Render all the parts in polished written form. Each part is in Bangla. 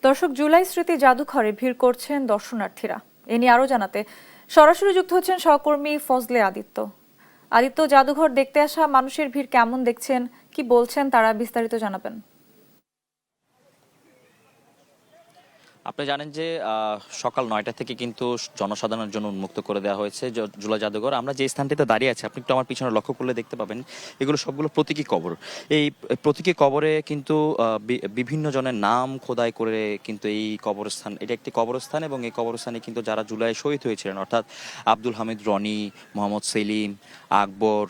দর্শক, জুলাই স্মৃতি জাদুঘরে ভিড় করছেন দর্শনার্থীরা। এ নিয়ে আরো জানাতে সরাসরি যুক্ত হচ্ছেন সহকর্মী ফজলে আদিত্য। আদিত্য, জাদুঘর দেখতে আসা মানুষের ভিড় কেমন দেখছেন, কি বলছেন তারা, বিস্তারিত জানাবেন। আপনি জানেন যে সকাল ৯টা থেকে কিন্তু জনসাধারণের জন্য উন্মুক্ত করে দেওয়া হয়েছে জুলাই জাদুঘর। আমরা যে স্থানটিতে দাঁড়িয়ে আছি, আপনি একটু আমার পিছনে লক্ষ্য করলে দেখতে পাবেন এগুলো সবগুলো প্রতীকী কবর। এই প্রতীকী কবরে কিন্তু বিভিন্ন জনের নাম খোদাই করে কিন্তু এই কবরস্থান, এটা একটি কবরস্থান এবং এই কবরস্থানে কিন্তু যারা জুলাই শহীদ হয়েছিলেন, অর্থাৎ আব্দুল হামিদ রনি, মোহাম্মদ সেলিম, আকবর,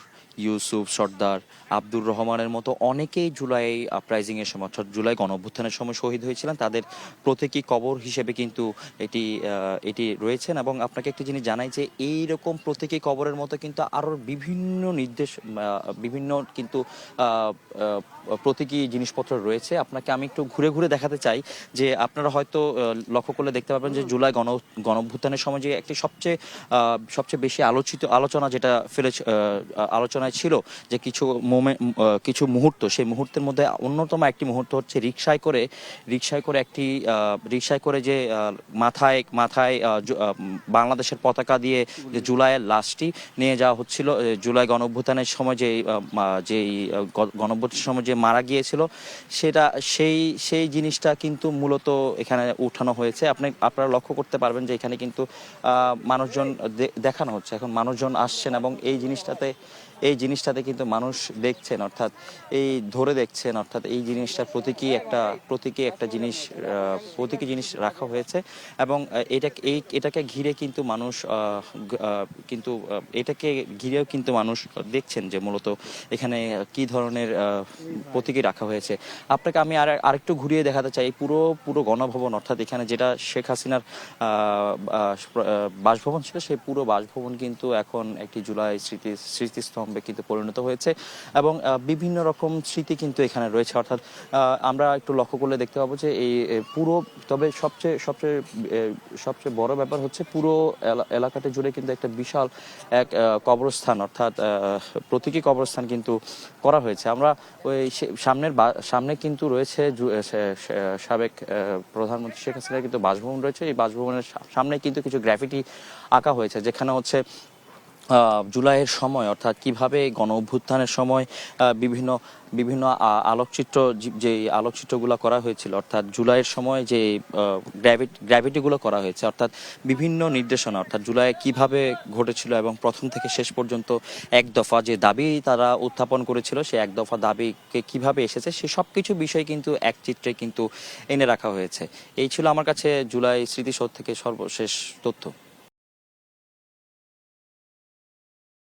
ইউসুফ সর্দার, আব্দুর রহমানের মতো অনেকেই জুলাই আপরাইজিংয়ের সময়, অর্থাৎ জুলাই গণঅভ্যুত্থানের সময় শহীদ হয়েছিলেন। তাদের প্রতীকী কবর হিসেবে কিন্তু এটি রয়েছেন। এবং আপনাকে একটি জিনিস জানাই যে এইরকম প্রতীকী কবরের মতো কিন্তু আরও বিভিন্ন কিন্তু প্রতীকী জিনিসপত্র রয়েছে। আপনাকে আমি একটু ঘুরে ঘুরে দেখাতে চাই যে আপনারা হয়তো লক্ষ্য করলে দেখতে পাবেন যে জুলাই গণঅভ্যুত্থানের সময় যে একটি সবচেয়ে বেশি আলোচনা যেটা আলোচনায় ছিল, যে কিছু মুহূর্ত, সেই মুহূর্তের মধ্যে অন্যতম একটি মুহূর্ত হচ্ছে রিকশায় করে যে মাথায় বাংলাদেশের পতাকা দিয়ে যে জুলাইয়ের লাশটি নিয়ে যাওয়া হচ্ছিল, জুলাই গণঅভ্যুত্থানের সময় যেই গণঅভ্যুত্থানের সময় যে মারা গিয়েছিল, সেই জিনিসটা কিন্তু মূলত এখানে উঠানো হয়েছে। আপনারা লক্ষ্য করতে পারবেন যে এখানে কিন্তু মানুষজন দেখানো হচ্ছে, এখন মানুষজন আসছেন এবং এই জিনিসটাতে কিন্তু মানুষ দেখছেন, অর্থাৎ এই জিনিসটা প্রতীকী জিনিস রাখা হয়েছে। এবং এটাকে ঘিরে কিন্তু মানুষ দেখছেন যে মূলত এখানে কি ধরনের প্রতীকী রাখা হয়েছে। আপনাকে আমি আরেকটু ঘুরিয়ে দেখাতে চাই পুরো গণভবন, অর্থাৎ এখানে যেটা শেখ হাসিনার বাসভবন ছিল, সেই পুরো বাসভবন কিন্তু এখন একটি জুলাই স্মৃতিস্তম্ভে কিন্তু পরিণত হয়েছে। এবং বিভিন্ন রকম স্মৃতি কিন্তু এখানে রয়েছে, অর্থাৎ আমরা একটু লক্ষ্য করলে দেখতে পাবো যে এই তবে সবচেয়ে বড় ব্যাপার হচ্ছে পুরো এলাকাটা জুড়ে কিন্তু একটা বিশাল এক কবরস্থান, অর্থাৎ প্রতীকী কবরস্থান কিন্তু করা হয়েছে। আমরা ওই সামনে কিন্তু রয়েছে সাবেক প্রধানমন্ত্রী শেখ হাসিনার কিন্তু বাসভবন রয়েছে। এই বাসভবনের সামনে কিন্তু কিছু গ্রাফিটি আঁকা হয়েছে, যেখানে হচ্ছে জুলাইয়ের সময়, অর্থাৎ কিভাবে গণ অভ্যুত্থানের সময় বিভিন্ন আলোকচিত্রগুলো করা হয়েছিল, অর্থাৎ জুলাইয়ের সময় যে গ্র্যাভিটিগুলো করা হয়েছে, অর্থাৎ বিভিন্ন নির্দেশনা, অর্থাৎ জুলাই কিভাবে ঘটেছিল এবং প্রথম থেকে শেষ পর্যন্ত এক দফা যে দাবি তারা উত্থাপন করেছিল, সেই এক দফা দাবিকে কিভাবে এসেছে, সে সব কিছু বিষয় কিন্তু এক চিত্রে কিন্তু এনে রাখা হয়েছে। এই ছিল আমার কাছে জুলাই স্মৃতিসৌধ থেকে সর্বশেষ তথ্য।